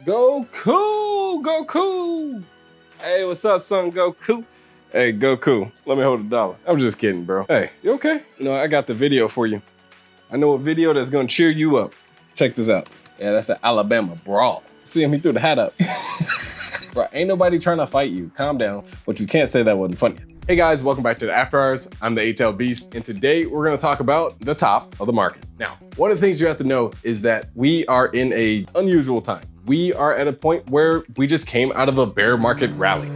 Goku! Goku! Hey, what's up, son, Goku? Hey, Goku, let me hold $1. I'm just kidding, bro. Hey, you okay? You know, I got the video for you. I know a video that's gonna cheer you up. Check this out. Yeah, that's the Alabama brawl. See him, he threw the hat up. Bro, ain't nobody trying to fight you. Calm down, but you can't say that wasn't funny. Hey guys, welcome back to the After Hours. I'm the HL Beast, and today we're gonna talk about the top of the market. Now, one of the things you have to know is that we are in an unusual time. We are at a point where we just came out of a bear market rally.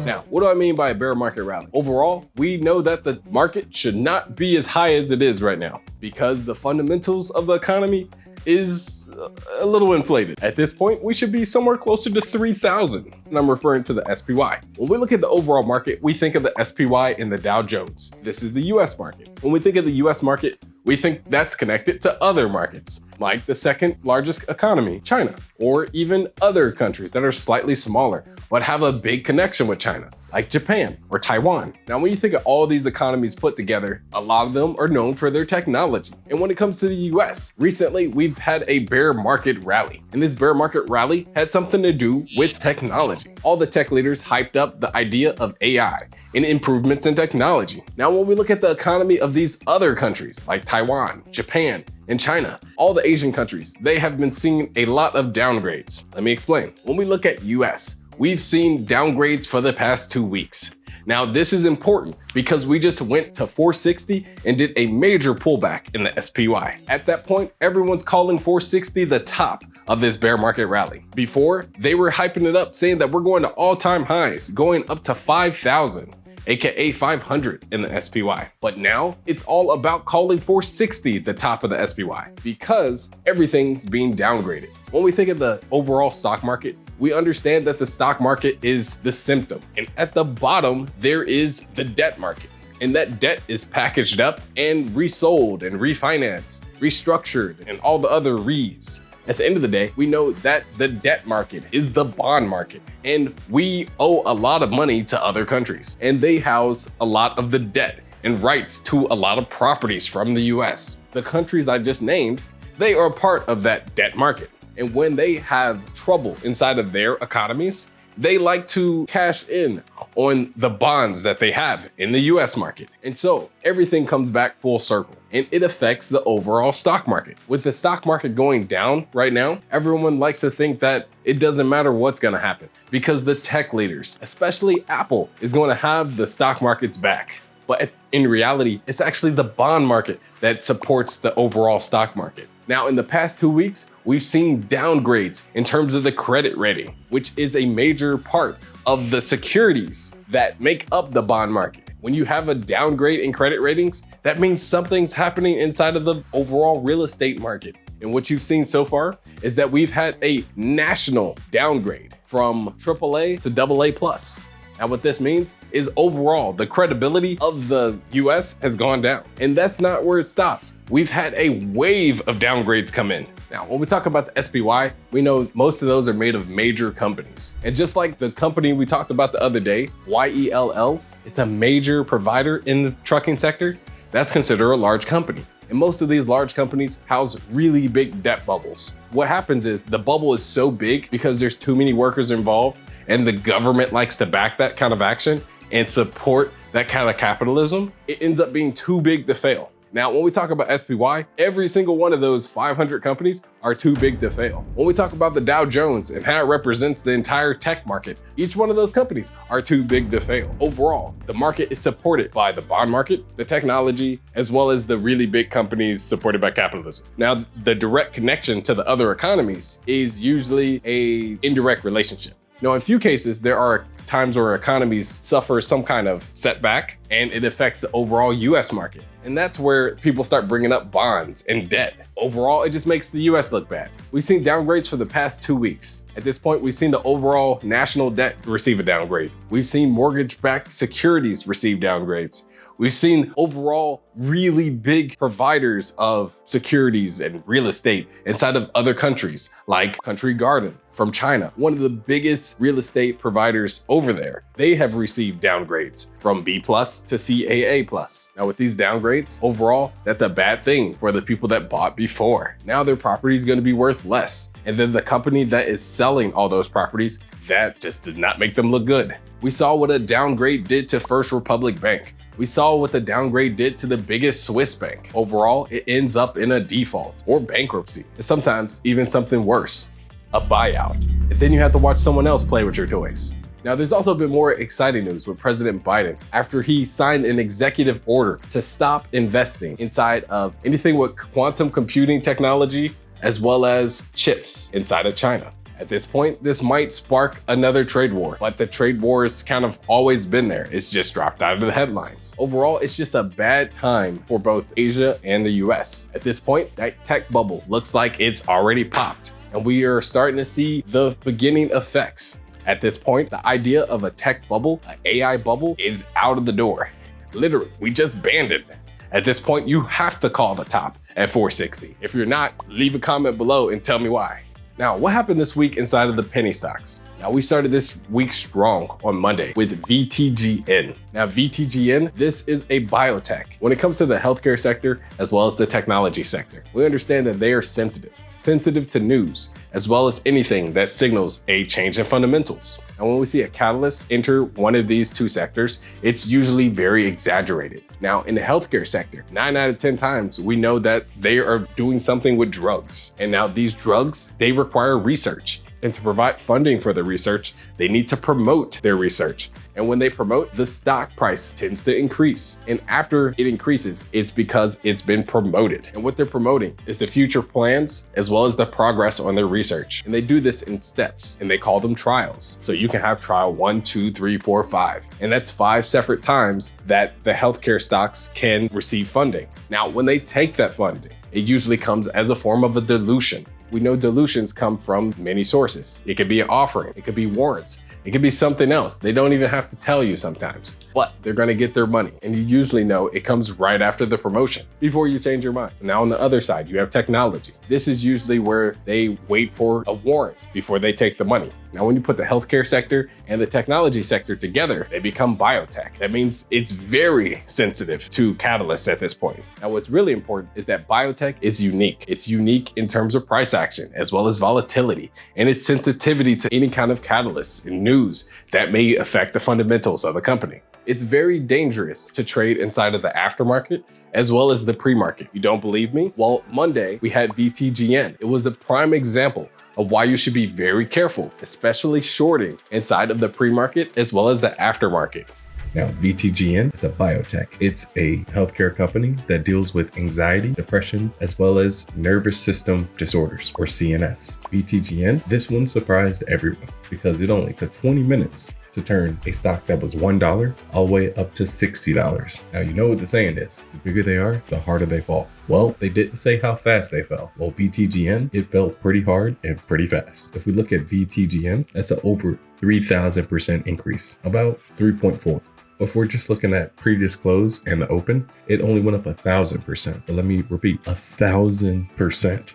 Now, what do I mean by a bear market rally? Overall, we know that the market should not be as high as it is right now because the fundamentals of the economy is a little inflated. At this point, we should be somewhere closer to 3,000, and I'm referring to the SPY. When we look at the overall market, we think of the SPY and the Dow Jones. This is the US market. When we think of the US market, we think that's connected to other markets, like the second largest economy, China, or even other countries that are slightly smaller, but have a big connection with China, like Japan or Taiwan. Now, when you think of all these economies put together, a lot of them are known for their technology. And when it comes to the US, recently we've had a bear market rally. And this bear market rally has something to do with technology. All the tech leaders hyped up the idea of AI and improvements in technology. Now, when we look at the economy of these other countries like Taiwan, Japan, and China, all the Asian countries, they have been seeing a lot of downgrades. Let me explain. When we look at US, we've seen downgrades for the past 2 weeks. Now, this is important because we just went to 460 and did a major pullback in the SPY. At that point, everyone's calling 460 the top of this bear market rally. Before, they were hyping it up, saying that we're going to all-time highs, going up to 5,000. AKA 500 in the SPY. But now it's all about calling 460 the top of the SPY because everything's being downgraded. When we think of the overall stock market, we understand that the stock market is the symptom. And at the bottom, there is the debt market. And that debt is packaged up and resold and refinanced, restructured, and all the other re's. At the end of the day, we know that the debt market is the bond market, and we owe a lot of money to other countries, and they house a lot of the debt and rights to a lot of properties from the US. The countries I just named, they are part of that debt market. And when they have trouble inside of their economies, they like to cash in on the bonds that they have in the US market. And so everything comes back full circle and it affects the overall stock market. With the stock market going down right now, everyone likes to think that it doesn't matter what's gonna happen because the tech leaders, especially Apple, is gonna have the stock markets back. But in reality, it's actually the bond market that supports the overall stock market. Now, in the past 2 weeks, we've seen downgrades in terms of the credit rating, which is a major part of the securities that make up the bond market. When you have a downgrade in credit ratings, that means something's happening inside of the overall real estate market. And what you've seen so far is that we've had a national downgrade from AAA to AA+. Now, what this means is overall, the credibility of the US has gone down. And that's not where it stops. We've had a wave of downgrades come in. Now, when we talk about the SPY, we know most of those are made of major companies. And just like the company we talked about the other day, YELL, it's a major provider in the trucking sector. That's considered a large company. And most of these large companies house really big debt bubbles. What happens is the bubble is so big because there's too many workers involved and the government likes to back that kind of action and support that kind of capitalism, it ends up being too big to fail. Now, when we talk about SPY, every single one of those 500 companies are too big to fail. When we talk about the Dow Jones and how it represents the entire tech market, each one of those companies are too big to fail. Overall, the market is supported by the bond market, the technology, as well as the really big companies supported by capitalism. Now, the direct connection to the other economies is usually an indirect relationship. Now, in few cases, there are times where economies suffer some kind of setback and it affects the overall US market. And that's where people start bringing up bonds and debt. Overall, it just makes the US look bad. We've seen downgrades for the past 2 weeks. At this point, we've seen the overall national debt receive a downgrade. We've seen mortgage-backed securities receive downgrades. We've seen overall really big providers of securities and real estate inside of other countries, like Country Garden from China, one of the biggest real estate providers over there. They have received downgrades from B+ to CAA+. Now with these downgrades, overall, that's a bad thing for the people that bought before. Now their property is going to be worth less. And then the company that is selling all those properties, that just does not make them look good. We saw what a downgrade did to First Republic Bank. We saw what the downgrade did to the biggest Swiss bank. Overall, it ends up in a default or bankruptcy, and sometimes even something worse, a buyout. And then you have to watch someone else play with your toys. Now, there's also been more exciting news with President Biden after he signed an executive order to stop investing inside of anything with quantum computing technology, as well as chips inside of China. At this point, this might spark another trade war, but the trade war has kind of always been there. It's just dropped out of the headlines. Overall, it's just a bad time for both Asia and the US. At this point, that tech bubble looks like it's already popped, and we are starting to see the beginning effects. At this point, the idea of a tech bubble, an AI bubble, is out of the door. Literally, we just banned it. At this point, you have to call the top at 460. If you're not, leave a comment below and tell me why. Now, what happened this week inside of the penny stocks? Now, we started this week strong on Monday with VTGN. Now, VTGN, this is a biotech. When it comes to the healthcare sector, as well as the technology sector, we understand that they are sensitive to news, as well as anything that signals a change in fundamentals. And when we see a catalyst enter one of these two sectors, it's usually very exaggerated. Now, in the healthcare sector, 9 out of 10 times, we know that they are doing something with drugs. And now these drugs, they require research. And to provide funding for the research, they need to promote their research. And when they promote, the stock price tends to increase. And after it increases, it's because it's been promoted. And what they're promoting is the future plans, as well as the progress on their research. And they do this in steps, and they call them trials. So you can have trial 1, 2, 3, 4, 5. And that's 5 separate times that the healthcare stocks can receive funding. Now, when they take that funding, it usually comes as a form of a dilution. We know dilutions come from many sources. It could be an offering, it could be warrants, it could be something else. They don't even have to tell you sometimes, but they're gonna get their money. And you usually know it comes right after the promotion, before you change your mind. Now on the other side, you have technology. This is usually where they wait for a warrant before they take the money. Now, when you put the healthcare sector and the technology sector together, they become biotech. That means it's very sensitive to catalysts at this point. Now, what's really important is that biotech is unique. It's unique in terms of price action, as well as volatility, and its sensitivity to any kind of catalysts and news that may affect the fundamentals of the company. It's very dangerous to trade inside of the aftermarket as well as the pre-market. You don't believe me? Well, Monday we had VTGN. It was a prime example of why you should be very careful, especially shorting inside of the pre-market as well as the aftermarket. Now, VTGN, it's a biotech. It's a healthcare company that deals with anxiety, depression, as well as nervous system disorders, or CNS. VTGN, this one surprised everyone because it only took 20 minutes to turn a stock that was $1 all the way up to $60. Now, you know what the saying is, the bigger they are, the harder they fall. Well, they didn't say how fast they fell. Well, VTGN, it fell pretty hard and pretty fast. If we look at VTGN, that's an over 3,000% increase, about 3.4. If we're just looking at previous close and the open, it only went up 1,000%. But let me repeat, 1,000%.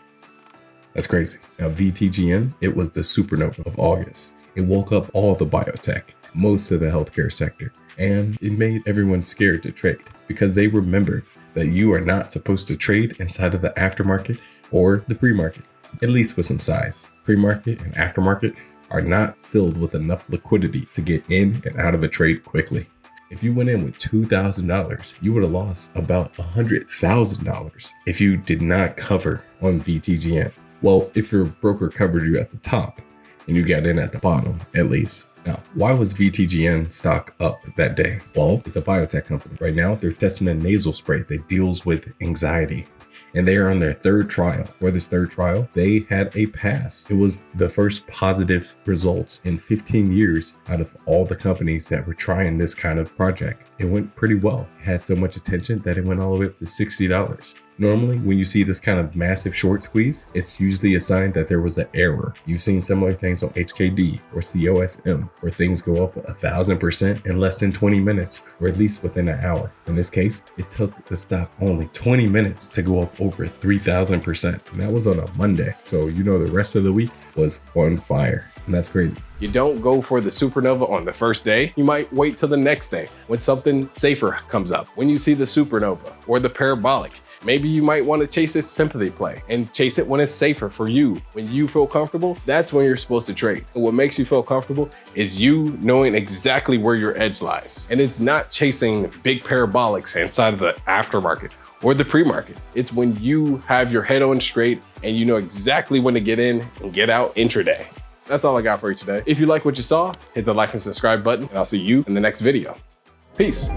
That's crazy. Now, VTGN, it was the supernova of August. It woke up all the biotech, most of the healthcare sector, and it made everyone scared to trade because they remembered that you are not supposed to trade inside of the aftermarket or the pre-market, at least with some size. Pre-market and aftermarket are not filled with enough liquidity to get in and out of a trade quickly. If you went in with $2,000, you would have lost about $100,000 if you did not cover on VTGN. Well, if your broker covered you at the top and you got in at the bottom, at least. Now, why was VTGN stock up that day? Well, it's a biotech company. Right now, they're testing a nasal spray that deals with anxiety. And they are on their 3rd trial. For this 3rd trial, they had a pass. It was the first positive results in 15 years out of all the companies that were trying this kind of project. It went pretty well. It had so much attention that it went all the way up to $60. Normally, when you see this kind of massive short squeeze, it's usually a sign that there was an error. You've seen similar things on HKD or COSM, where things go up 1,000% in less than 20 minutes, or at least within an hour. In this case, it took the stock only 20 minutes to go up over 3,000%. And that was on a Monday. So you know the rest of the week was on fire. And that's crazy. You don't go for the supernova on the first day. You might wait till the next day when something safer comes up. When you see the supernova or the parabolic, maybe you might want to chase this sympathy play and chase it when it's safer for you. When you feel comfortable, that's when you're supposed to trade. And what makes you feel comfortable is you knowing exactly where your edge lies. And it's not chasing big parabolics inside of the aftermarket or the pre-market. It's when you have your head on straight and you know exactly when to get in and get out intraday. That's all I got for you today. If you like what you saw, hit the like and subscribe button, and I'll see you in the next video. Peace.